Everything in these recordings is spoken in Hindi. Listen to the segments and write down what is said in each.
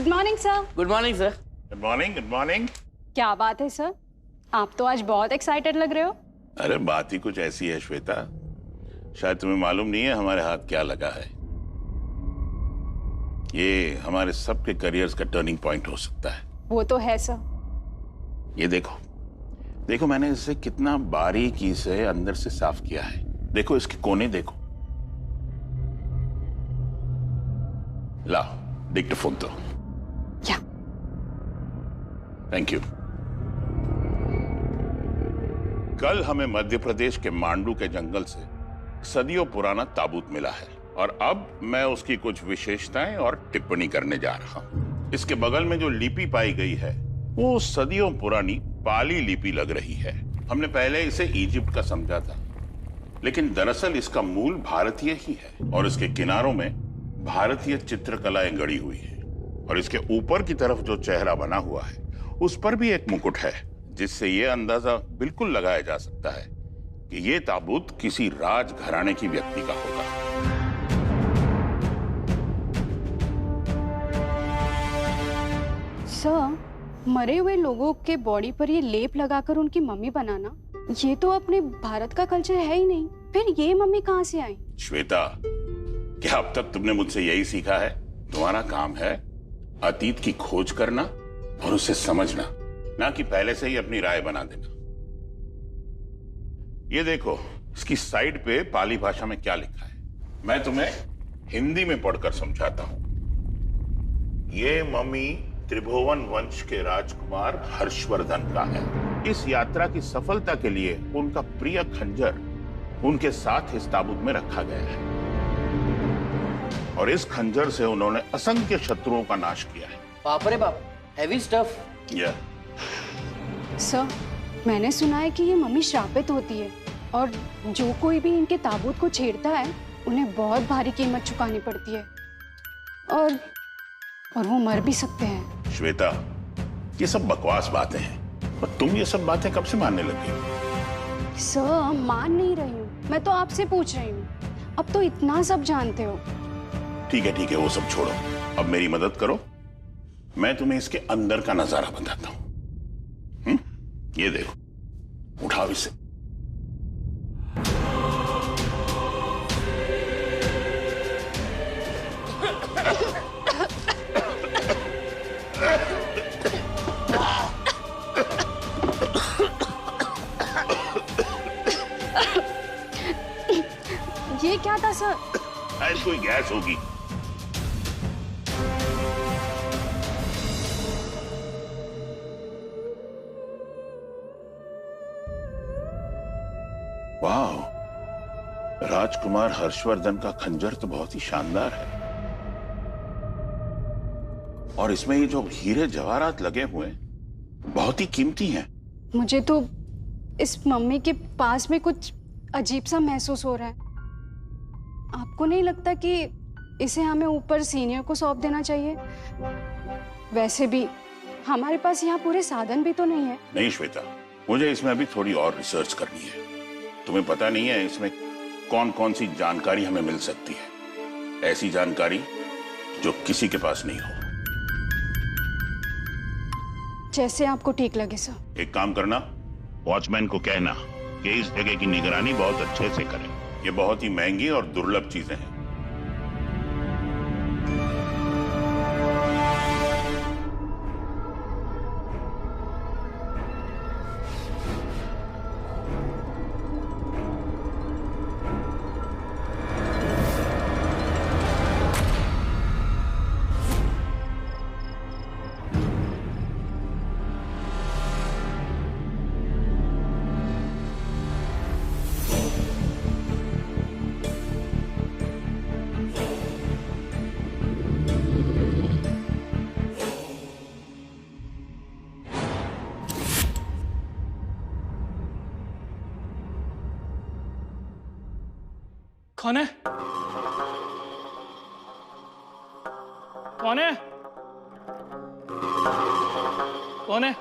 Good morning sir. Good morning sir. Good morning, good morning. क्या बात है सर, आप तो आज बहुत एक्साइटेड लग रहे हो। अरे बात ही कुछ ऐसी है श्वेता, शायद तुम्हें मालूम नहीं है हमारे हाथ क्या लगा है। ये हमारे सबके करियर्स का टर्निंग पॉइंट हो सकता है। वो तो है सर। ये देखो, देखो मैंने इसे कितना बारीकी से अंदर से साफ किया है। देखो इसके कोने देखो। लाओ डिक्टोफोन दो। या थैंक यू। कल हमें मध्य प्रदेश के मांडू के जंगल से सदियों पुराना ताबूत मिला है और अब मैं उसकी कुछ विशेषताएं और टिप्पणी करने जा रहा हूं। इसके बगल में जो लिपि पाई गई है वो सदियों पुरानी पाली लिपि लग रही है। हमने पहले इसे इजिप्ट का समझा था, लेकिन दरअसल इसका मूल भारतीय ही है और इसके किनारों में भारतीय चित्रकलाएं गढ़ी हुई है और इसके ऊपर की तरफ जो चेहरा बना हुआ है उस पर भी एक मुकुट है, जिससे यह अंदाजा बिल्कुल लगाया जा सकता है कि यह ताबूत किसी राज घराने की व्यक्ति का होगा। सर, मरे हुए लोगों के बॉडी पर ये लेप लगाकर उनकी मम्मी बनाना, ये तो अपने भारत का कल्चर है ही नहीं। फिर ये मम्मी कहाँ से आई? श्वेता, क्या अब तक तुमने मुझसे यही सीखा है? तुम्हारा काम है अतीत की खोज करना और उसे समझना, ना कि पहले से ही अपनी राय बना देना। ये देखो, इसकी साइड पे पाली भाषा में क्या लिखा है, मैं तुम्हें हिंदी में पढ़कर समझाता हूं। ये मम्मी त्रिभुवन वंश के राजकुमार हर्षवर्धन का है। इस यात्रा की सफलता के लिए उनका प्रिय खंजर उनके साथ इस ताबूत में रखा गया है और इस खंजर से उन्होंने असंख्य शत्रुओं का नाश किया है। बाप रे बाप, हेवी स्टफ। सर, मैंने सुना है कि ये मम्मी श्रापित होती है और जो कोई भी इनके ताबूत को छेड़ता है उन्हें बहुत भारी कीमत चुकानी पड़ती है और वो मर भी सकते हैं। श्वेता, ये सब बकवास बातें हैं और तुम ये सब बातें कब से मानने लगी? सर, मान नहीं रही हूँ, मैं तो आपसे पूछ रही हूँ। अब तो इतना सब जानते हो। ठीक है, वो सब छोड़ो, अब मेरी मदद करो, मैं तुम्हें इसके अंदर का नजारा बताता हूं। ये देखो, उठाओ इसे। ये क्या था सर? शायद कोई गैस होगी। वाह, राजकुमार हर्षवर्धन का खंजर तो बहुत ही शानदार है और इसमें ये जो हीरे जवाहरात लगे हुए हैं बहुत ही कीमती हैं। मुझे तो इस मम्मी के पास में कुछ अजीब सा महसूस हो रहा है। आपको नहीं लगता कि इसे हमें ऊपर सीनियर को सौंप देना चाहिए? वैसे भी हमारे पास यहाँ पूरे साधन भी तो नहीं है। नहीं श्वेता, मुझे इसमें अभी थोड़ी और रिसर्च करनी है। तुम्हें पता नहीं है इसमें कौन कौन सी जानकारी हमें मिल सकती है, ऐसी जानकारी जो किसी के पास नहीं हो। जैसे आपको ठीक लगे सर। एक काम करना, वॉचमैन को कहना कि इस जगह की निगरानी बहुत अच्छे से करें। ये बहुत ही महंगी और दुर्लभ चीजें हैं। कौन है? कौन है? कौन है?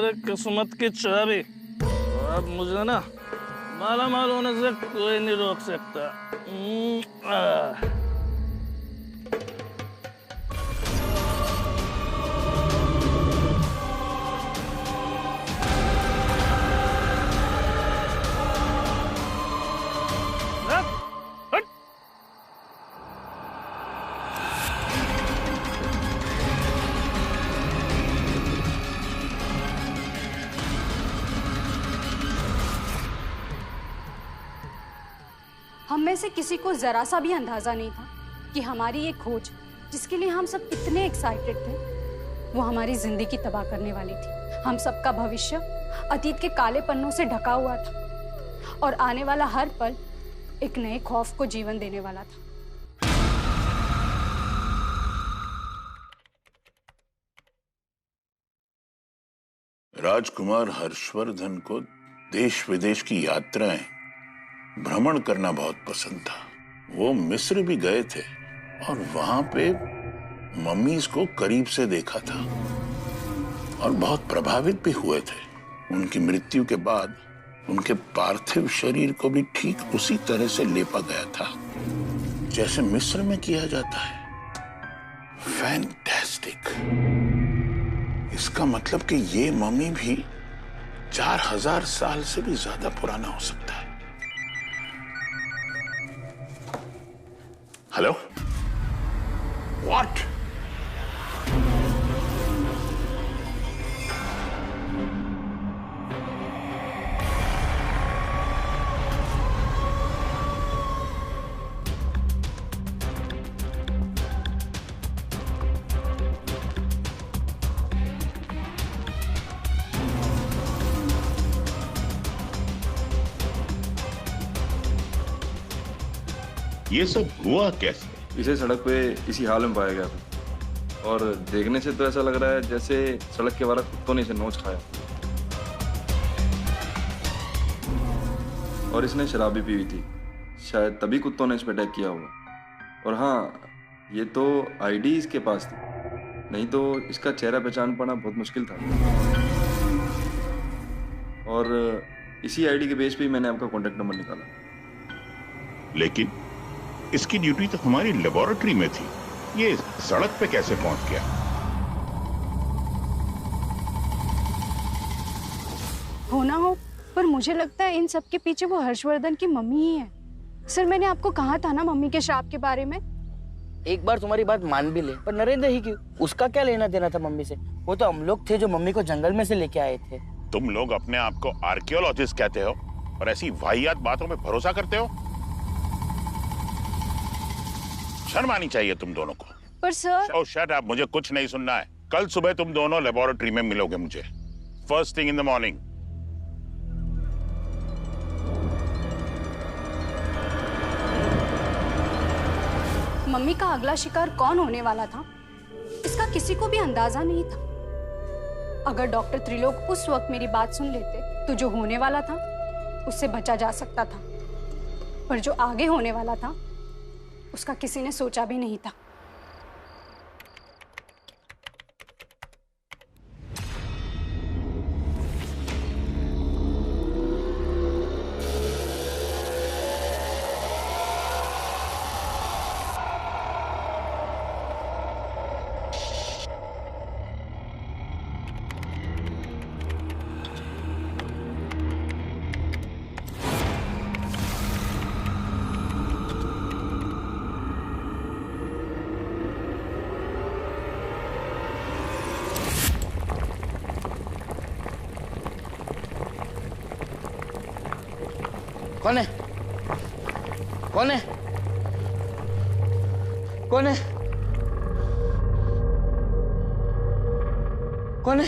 मेरे किस्मत की चाबी। अब मुझे ना माला माल होने से कोई नहीं रोक सकता। हम में से किसी को जरा सा भी अंदाजा नहीं था कि हमारी ये खोज, जिसके लिए हम सब इतने एक्साइटेड थे, वो हमारी जिंदगी तबाह करने वाली थी। हम सबका भविष्य अतीत के काले पन्नों से ढका हुआ था और आने वाला हर पल एक नए खौफ को जीवन देने वाला था। राजकुमार हर्षवर्धन को देश विदेश की यात्राएं, भ्रमण करना बहुत पसंद था। वो मिस्र भी गए थे और वहां पे मम्मीज को करीब से देखा था और बहुत प्रभावित भी हुए थे। उनकी मृत्यु के बाद उनके पार्थिव शरीर को भी ठीक उसी तरह से लेपा गया था जैसे मिस्र में किया जाता है। फैंटास्टिक। इसका मतलब कि ये मम्मी भी 4000 साल से भी ज्यादा पुराना हो सकता है। हेलो? व्हाट? ये सब हुआ कैसे? इसे सड़क पे इसी हाल में पाया गया था और देखने से तो ऐसा लग रहा है जैसे सड़क के बाहर कुत्तों ने इसे नोच खाया और इसने शराब भी पी हुई थी। शायद तभी कुत्तों ने इस पर अटैक किया होगा। और हाँ, ये तो आईडी इसके पास थी, नहीं तो इसका चेहरा पहचान पाना बहुत मुश्किल था। और इसी आईडी के बेस पे मैंने आपका कॉन्टेक्ट नंबर निकाला। लेकिन इसकी ड्यूटी तो हमारी लेबोरेटरी में थी, ये सड़क पे कैसे पहुंच गया? होना हो, पर मुझे लगता है इन सब के पीछे वो हर्षवर्धन की मम्मी ही है। सर, मैंने आपको कहा था ना मम्मी के श्राप के बारे में। एक बार तुम्हारी बात मान भी ले, पर नरेंद्र ही क्यों? उसका क्या लेना देना था मम्मी से? वो तो हम लोग थे जो मम्मी को जंगल में से लेके आए थे। तुम लोग अपने आप को आर्कियोलॉजिस्ट कहते हो और ऐसी वाहियात बातों में भरोसा करते हो? शर्म आनी चाहिए तुम दोनों को। पर सर। ओह शट अप, मुझे कुछ नहीं सुनना है। कल सुबह तुम दोनों लेबोरेटरी में मिलोगे मुझे, first thing in the morning. Mummy का अगला शिकार कौन होने वाला था, इसका किसी को भी अंदाजा नहीं था। अगर डॉक्टर त्रिलोक उस वक्त मेरी बात सुन लेते तो जो होने वाला था उससे बचा जा सकता था, पर जो आगे होने वाला था उसका किसी ने सोचा भी नहीं था। कौन है? कौन है? कौन है? कौन है?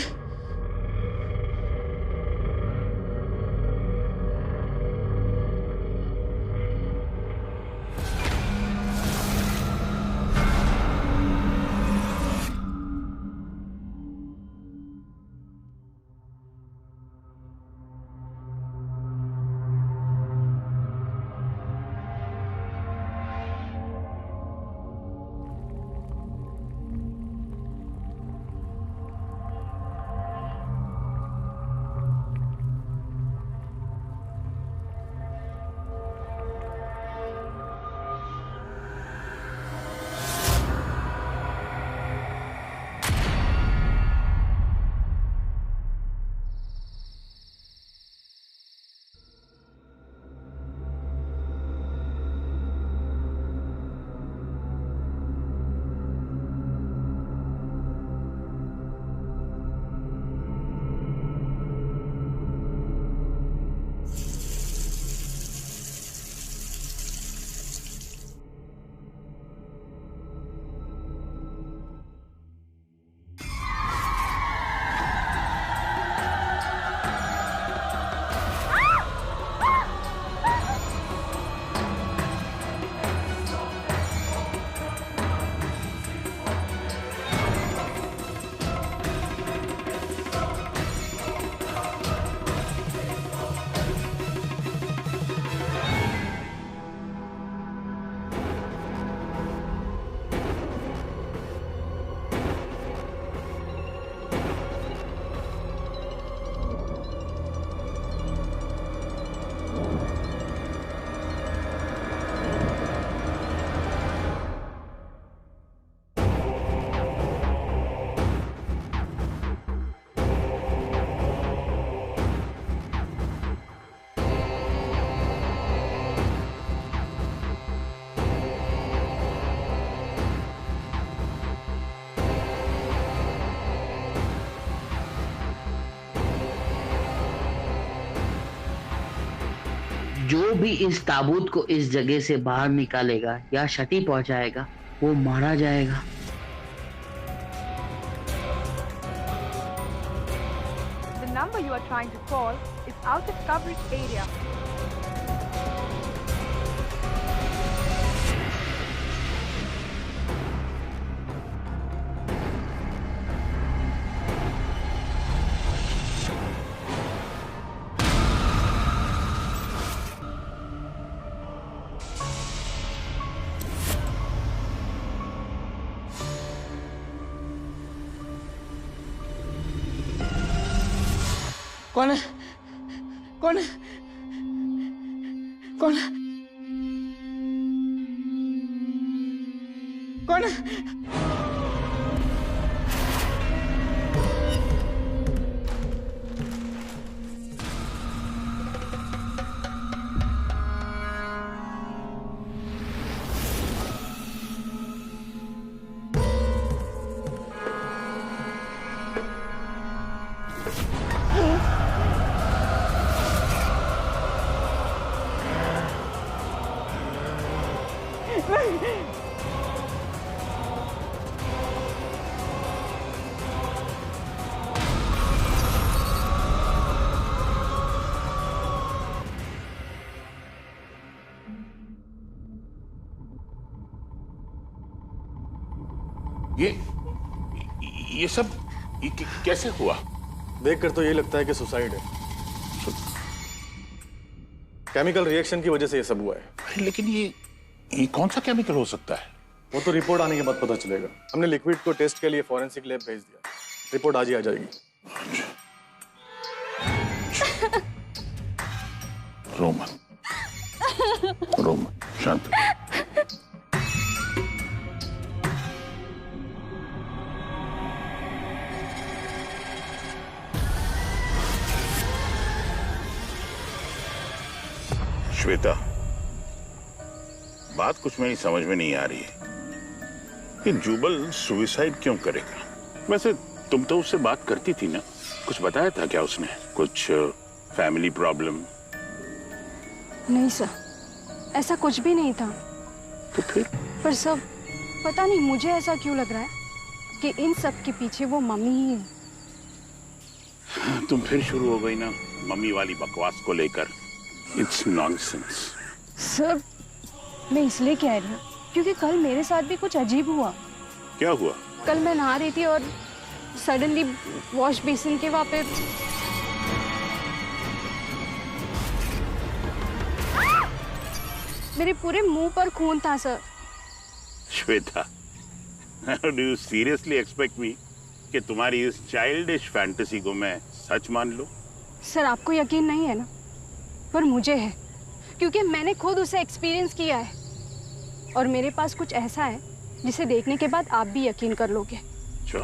जो भी इस ताबूत को इस जगह से बाहर निकालेगा या क्षति पहुंचाएगा वो मारा जाएगा। The number you are trying to call is out of coverage area. कौन है? कौन है? कौन है? कौन है? ये सब कैसे हुआ? देखकर तो यही लगता है कि सुसाइड है। केमिकल रिएक्शन की वजह से ये सब हुआ है। लेकिन ये कौन सा केमिकल हो सकता है? वो तो रिपोर्ट आने के बाद पता चलेगा। हमने लिक्विड को टेस्ट के लिए फॉरेंसिक लैब भेज दिया, रिपोर्ट आज ही आ जाएगी। रोमन, रोमन, शांत। श्वेता, बात कुछ मेरी समझ में नहीं आ रही है कि जुबल सुसाइड क्यों करेगा? वैसे तुम तो उससे बात करती थी ना, कुछ बताया था क्या उसने? कुछ फैमिली प्रॉब्लम? नहीं सर, ऐसा कुछ भी नहीं था। तो फिर? पर सब पता नहीं मुझे ऐसा क्यों लग रहा है कि इन सब के पीछे वो मम्मी ही है। तुम फिर शुरू हो गई ना मम्मी वाली बकवास को लेकर। It's nonsense. सर मैं इसलिए कह रही हूँ क्योंकि कल मेरे साथ भी कुछ अजीब हुआ। क्या हुआ? कल मैं नहा रही थी और सडनली वॉश बेसिन के वहां पे मेरे पूरे मुंह पर खून था sir. Shweta, do you seriously expect me कि तुम्हारी इस चाइल्डिश फैंटेसी को मैं सच मान लूं? सर आपको यकीन नहीं है ना, पर मुझे है क्योंकि मैंने खुद उसे एक्सपीरियंस किया है और मेरे पास कुछ ऐसा है जिसे देखने के बाद आप भी यकीन कर लोगे। अच्छा,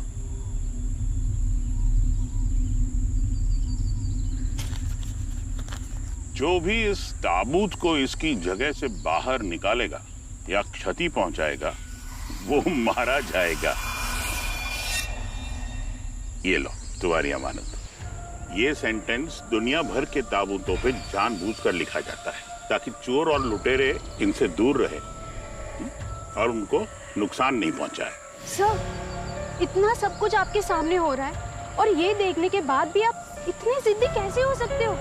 जो भी इस ताबूत को इसकी जगह से बाहर निकालेगा या क्षति पहुंचाएगा वो मारा जाएगा। ये लो तुम्हारी अमानत। ये सेंटेंस दुनिया भर के ताबूतों पे जानबूझकर लिखा जाता है ताकि चोर और लुटेरे इनसे दूर रहे और उनको नुकसान नहीं पहुंचाए। सर इतना सब कुछ आपके सामने हो रहा है और ये देखने के बाद भी आप इतने जिद्दी कैसे हो सकते हो?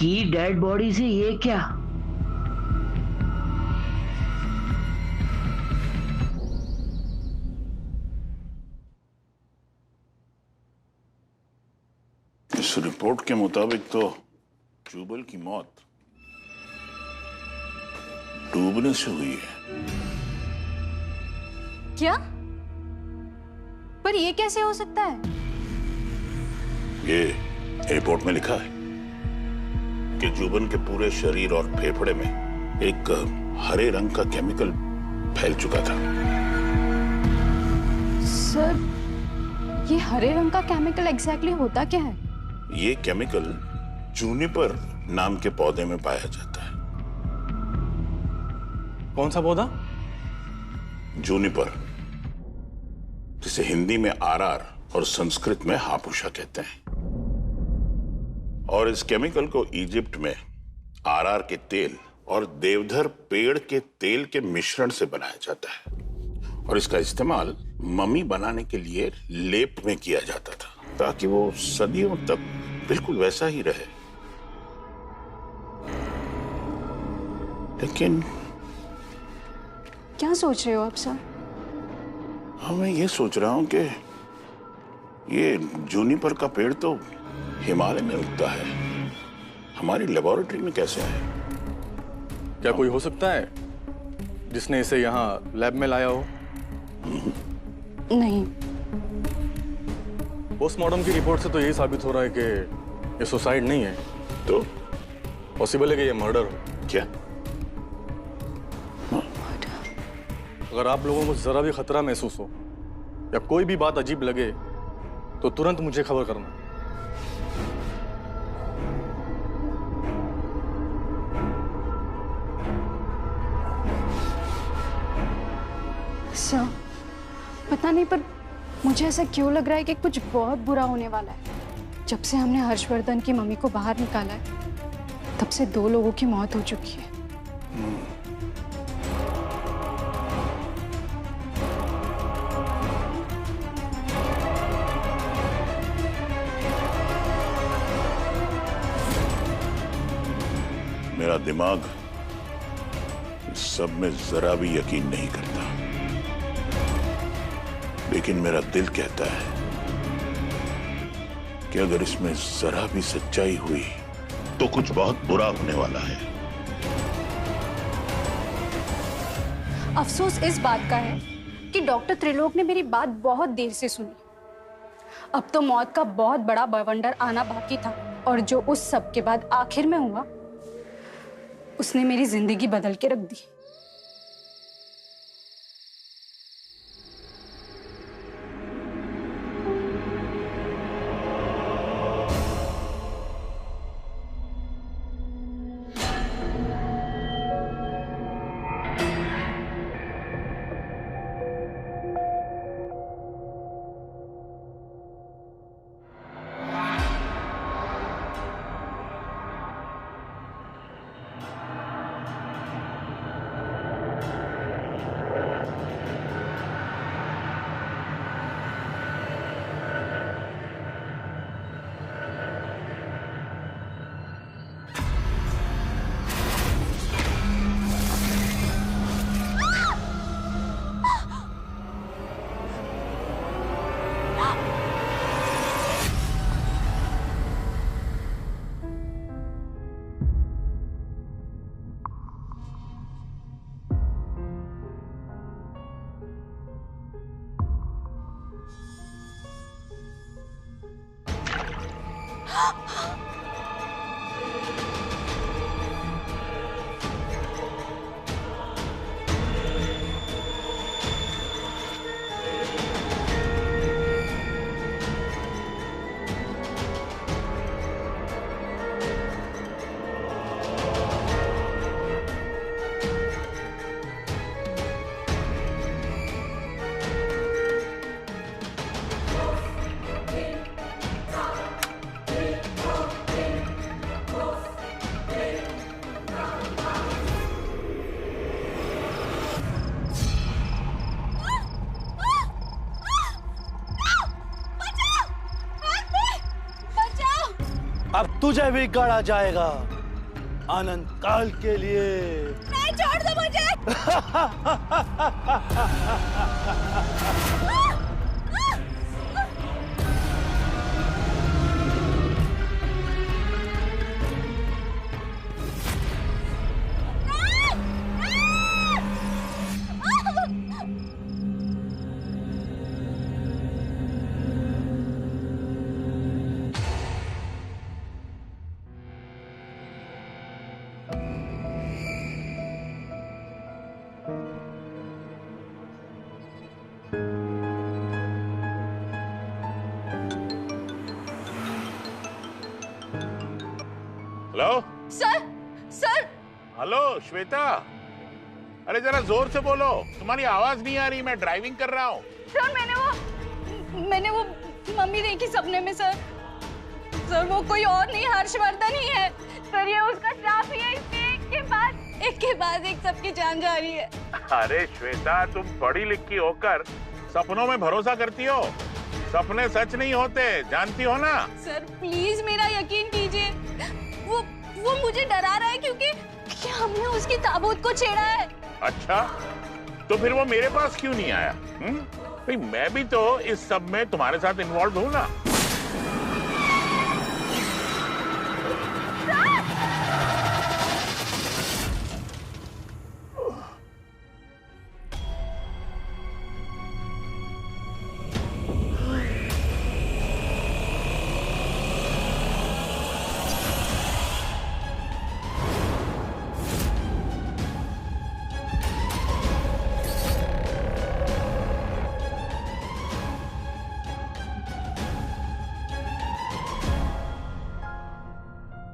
की डेड बॉडी से ये क्या? इस रिपोर्ट के मुताबिक तो जुबल की मौत डूबने से हुई है। क्या? पर ये कैसे हो सकता है? ये रिपोर्ट में लिखा है कि जुबन के पूरे शरीर और फेफड़े में एक हरे रंग का केमिकल फैल चुका था। सर, ये हरे रंग का केमिकल एग्जैक्टली होता क्या है? ये केमिकल जूनिपर नाम के पौधे में पाया जाता है। कौन सा पौधा? जूनिपर, जिसे हिंदी में आरार और संस्कृत में हापुषा कहते हैं। और इस केमिकल को इजिप्ट में आरार के तेल और देवधर पेड़ के तेल के मिश्रण से बनाया जाता है और इसका इस्तेमाल मम्मी बनाने के लिए लेप में किया जाता था ताकि वो सदियों तक बिल्कुल वैसा ही रहे। लेकिन क्या सोच रहे हो आप सर? मैं ये सोच रहा हूं कि ये जूनिपर का पेड़ तो हिमालय में उगता है, हमारी लेबोरेटरी में कैसे आया? क्या कोई हो सकता है जिसने इसे यहाँ लैब में लाया हो? नहीं। पोस्टमार्टम की रिपोर्ट से तो यही साबित हो रहा है कि ये सुसाइड नहीं है, तो पॉसिबल है कि ये मर्डर हो। क्या? अगर आप लोगों को जरा भी खतरा महसूस हो या कोई भी बात अजीब लगे तो तुरंत मुझे खबर करना। सर, पता नहीं पर मुझे ऐसा क्यों लग रहा है कि कुछ बहुत बुरा होने वाला है। जब से हमने हर्षवर्धन की मम्मी को बाहर निकाला है तब से 2 लोगों की मौत हो चुकी है। मेरा दिमाग इस सब में जरा भी यकीन नहीं करता, लेकिन मेरा दिल कहता है कि अगर इसमें जरा भी सच्चाई हुई तो कुछ बहुत बुरा होने वाला है। अफसोस इस बात का है कि डॉक्टर त्रिलोक ने मेरी बात बहुत देर से सुनी। अब तो मौत का बहुत बड़ा बवंडर आना बाकी था और जो उस सब के बाद आखिर में हुआ उसने मेरी जिंदगी बदल के रख दी। तुझे भी गाड़ा जाएगा अनंत काल के लिए। नहीं, छोड़ दो मुझे। Hello sir, sir. Hello Shweta, अरे जरा जोर से बोलो, तुम्हारी आवाज नहीं आ रही, मैं ड्राइविंग कर रहा हूँ। सर मैंने वो मम्मी देखी सपने में सर। सर वो कोई और नहीं, हर्षवर्धन ही है सर। ये उसका श्राप ही है, इसलिए एक के बाद एक सबकी जान जा रही है। अरे श्वेता, तुम पढ़ी लिखी होकर सपनों में भरोसा करती हो। सपने सच नहीं होते, जानती हो ना। सर प्लीज मेरा यकीन कीजिए, वो मुझे डरा रहा है क्योंकि हमने उसकी ताबूत को छेड़ा है। अच्छा, तो फिर वो मेरे पास क्यों नहीं आया? भाई मैं भी तो इस सब में तुम्हारे साथ इन्वॉल्व हूँ ना।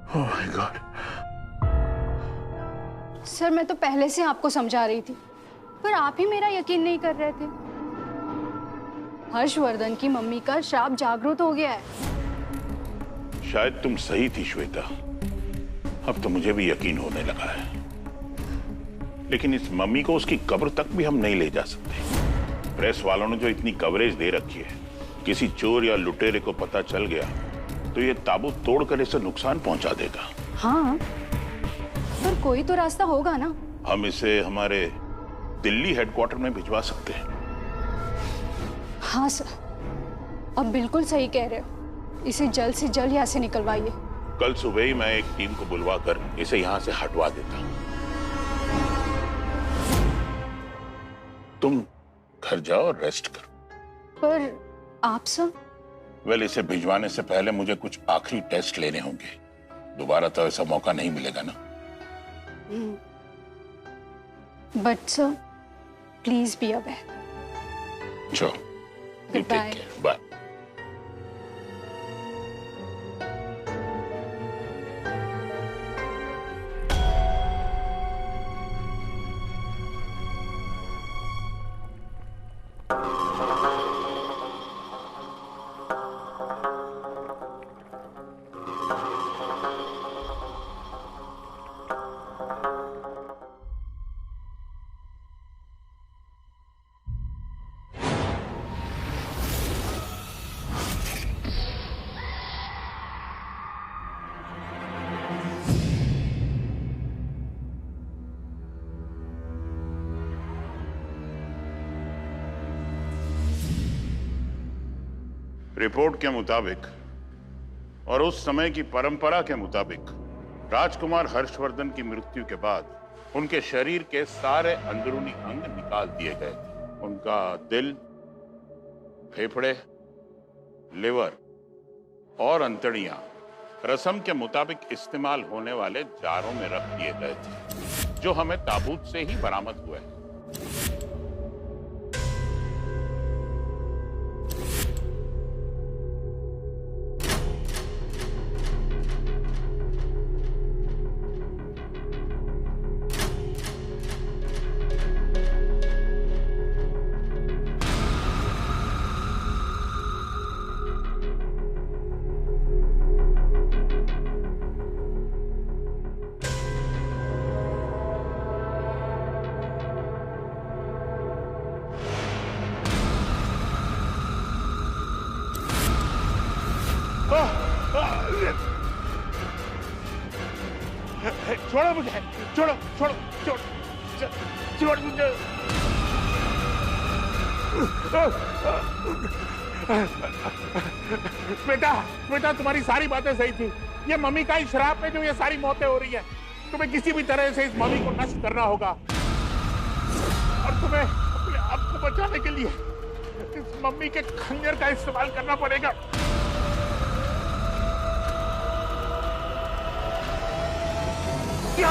Oh my God. सर मैं तो पहले से आपको समझा रही थी, पर आप ही मेरा यकीन नहीं कर रहे थे। हर्षवर्धन की मम्मी का श्राप जागृत हो गया है। शायद तुम सही थी श्वेता, अब तो मुझे भी यकीन होने लगा है। लेकिन इस मम्मी को उसकी कब्र तक भी हम नहीं ले जा सकते। प्रेस वालों ने जो इतनी कवरेज दे रखी है, किसी चोर या लुटेरे को पता चल गया तो ये ताबूत तोड़कर इसे नुकसान पहुंचा देगा। हाँ, पर कोई तो रास्ता होगा ना। हम इसे हमारे दिल्ली हेडक्वार्टर में भिजवा सकते हैं। हाँ सर, अब बिल्कुल सही कह रहे हो। इसे जल्द से जल्द यहाँ से निकलवाइए। कल सुबह ही मैं एक टीम को बुलवा कर इसे यहाँ से हटवा देता हूँ। तुम घर जाओ और रेस्ट करो। पर आप सर? वेल, इसे भिजवाने से पहले मुझे कुछ आखिरी टेस्ट लेने होंगे। दोबारा तो ऐसा मौका नहीं मिलेगा ना। But sir please be aware. चलो, Goodbye. बाय। रिपोर्ट के मुताबिक और उस समय की परंपरा के मुताबिक राजकुमार हर्षवर्धन की मृत्यु के बाद उनके शरीर के सारे अंदरूनी अंग निकाल दिए गए थे। उनका दिल, फेफड़े, लिवर और अंतड़ियां रस्म के मुताबिक इस्तेमाल होने वाले जारों में रख दिए गए थे, जो हमें ताबूत से ही बरामद हुए। छोड़ो मुझे, छोड़ो छोड़ो छोड़ छोड़ मुझे। बेटा बेटा तुम्हारी सारी बातें सही थी। ये मम्मी का ही श्राप है जो ये सारी मौतें हो रही है। तुम्हें किसी भी तरह से इस मम्मी को नष्ट करना होगा और तुम्हें अपने आप को बचाने के लिए इस मम्मी के खंजर का इस्तेमाल करना पड़ेगा। क्या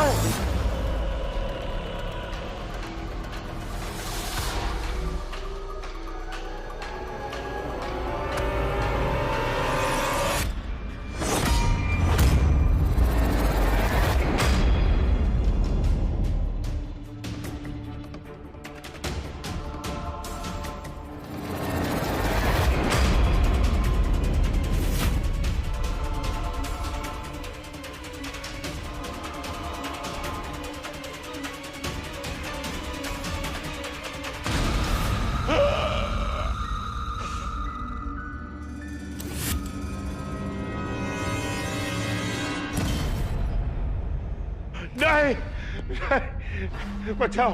नहीं, बचाओ।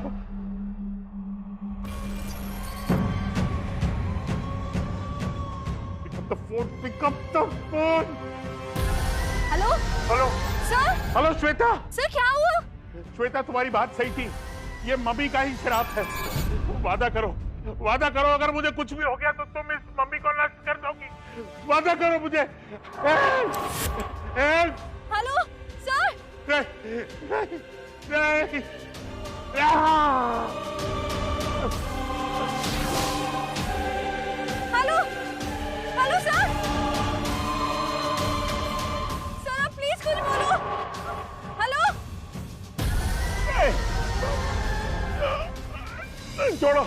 Pick up the phone. Hello hello sir. Hello Shweta. Sir क्या हुआ? श्वेता तुम्हारी बात सही थी, ये मम्मी का ही श्राप है। वादा करो, वादा करो, अगर मुझे कुछ भी हो गया तो तुम इस मम्मी को नष्ट कर दोगी। वादा करो मुझे। Hello sir. नहीं। Hello hello sir. सर आप प्लीज कुछ बोलो। हेलो। छोड़ो।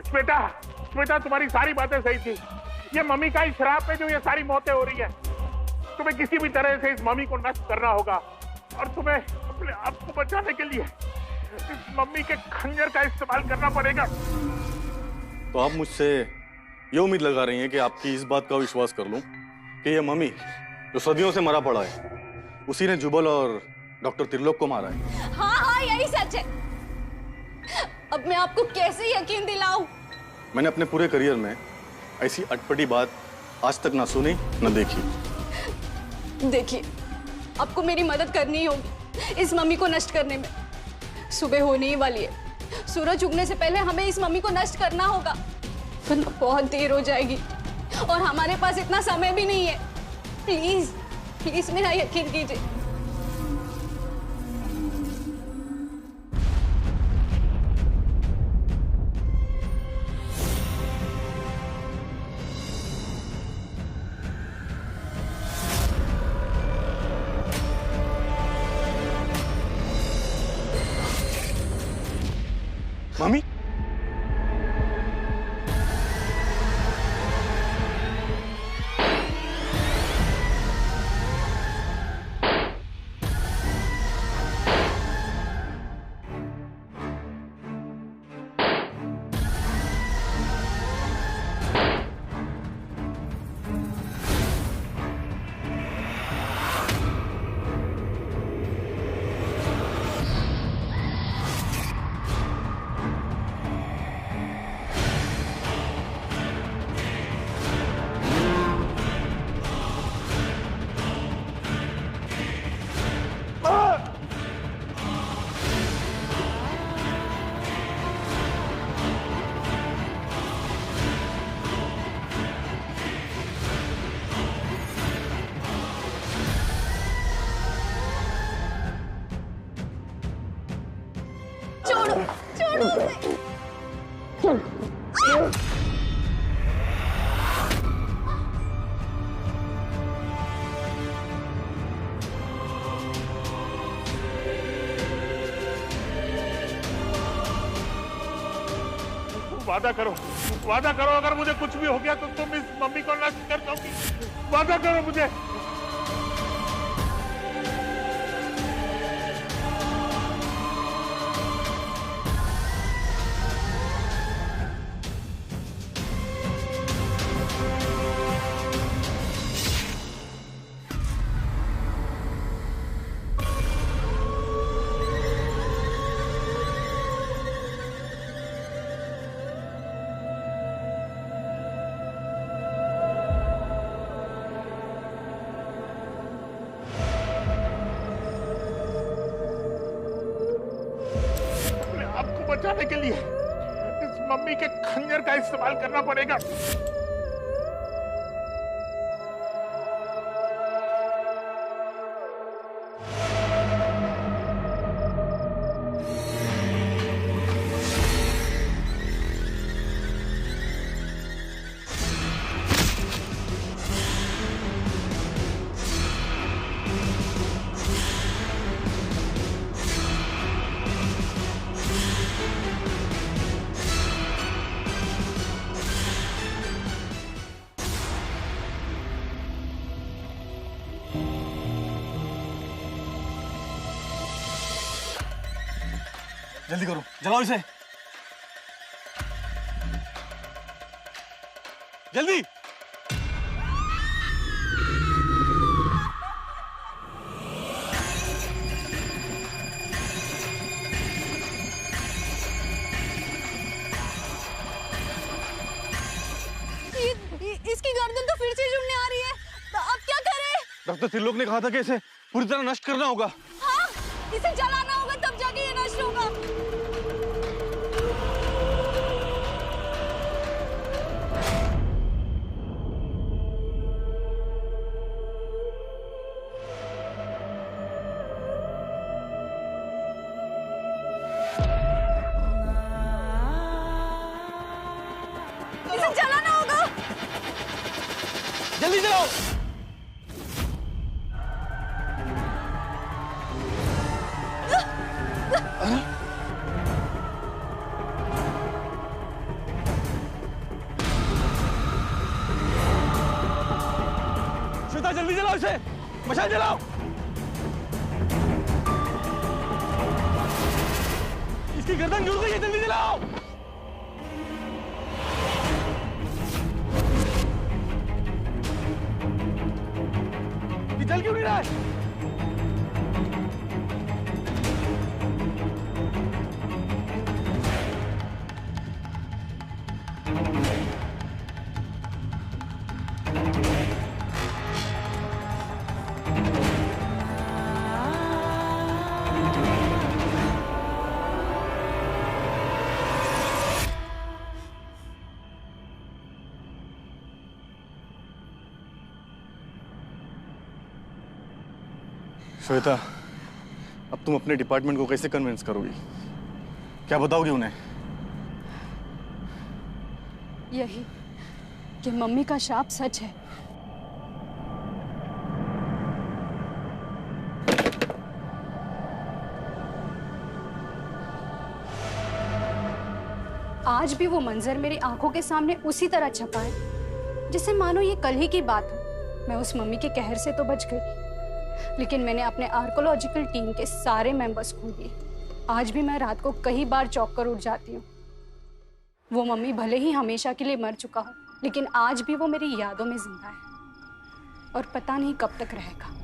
श्वेता श्वेता तुम्हारी सारी बातें सही थी, ये मम्मी का ही श्राप है जो ये सारी मौतें हो रही है। तुम्हें किसी भी तरह से इस मम्मी को नष्ट करना होगा और तुम्हें अपने आप को बचाने के लिए इस मम्मी के खंजर का इस्तेमाल करना पड़ेगा। तो आप मुझसे ये उम्मीद लगा रही हैं कि आपकी इस बात का विश्वास कर लूं कि ये मम्मी जो सदियों से मरा पड़ा है उसी ने जुबल और डॉक्टर त्रिलोक को मारा है। हाँ हाँ यही सच है। अब मैं आपको कैसे यकीन दिलाऊं? मैंने अपने पूरे करियर में ऐसी अटपटी बात आज तक ना सुनी न देखी। देखिए, आपको मेरी मदद करनी ही होगी इस मम्मी को नष्ट करने में। सुबह होने ही वाली है, सूरज उगने से पहले हमें इस मम्मी को नष्ट करना होगा, वरना बहुत देर हो जाएगी और हमारे पास इतना समय भी नहीं है। प्लीज प्लीज मेरा यकीन कीजिए। मम्मी वादा करो अगर मुझे कुछ भी हो गया तो तुम इस मम्मी को नष्ट कर दोगी। वादा करो मुझे। बचाने के लिए इस मम्मी के खंजर का इस्तेमाल करना पड़ेगा। जल्दी करो, जलाओ इसे। जल्दी। इसकी गर्दन तो फिर से जुड़ने आ रही है। तो अब क्या करें? डॉक्टर त्रिलोक ने कहा था कि इसे पूरी तरह नष्ट करना होगा। हाँ, इसे जलाना होगा तब जाके ये नष्ट होगा। इसे जलाना होगा। जल्दी जलाओ। श्वेता जल्दी जलाओ इसे, मशाल जलाओ। इसकी गर्दन जुड़ गई है, जल्दी जलाओ। ये जल क्यों नहीं रहा है? श्वेता, अब तुम अपने डिपार्टमेंट को कैसे कन्विंस करोगी? क्या बताओगी उन्हें? यही कि मम्मी का शाप सच है। आज भी वो मंजर मेरी आंखों के सामने उसी तरह छपा है जिसे मानो ये कल ही की बात हो। मैं उस मम्मी के कहर से तो बच गई, लेकिन मैंने अपने आर्कोलॉजिकल टीम के सारे मेंबर्स खो दिए। आज भी मैं रात को कई बार चौंक कर उठ जाती हूँ। वो मम्मी भले ही हमेशा के लिए मर चुका हो, लेकिन आज भी वो मेरी यादों में जिंदा है और पता नहीं कब तक रहेगा।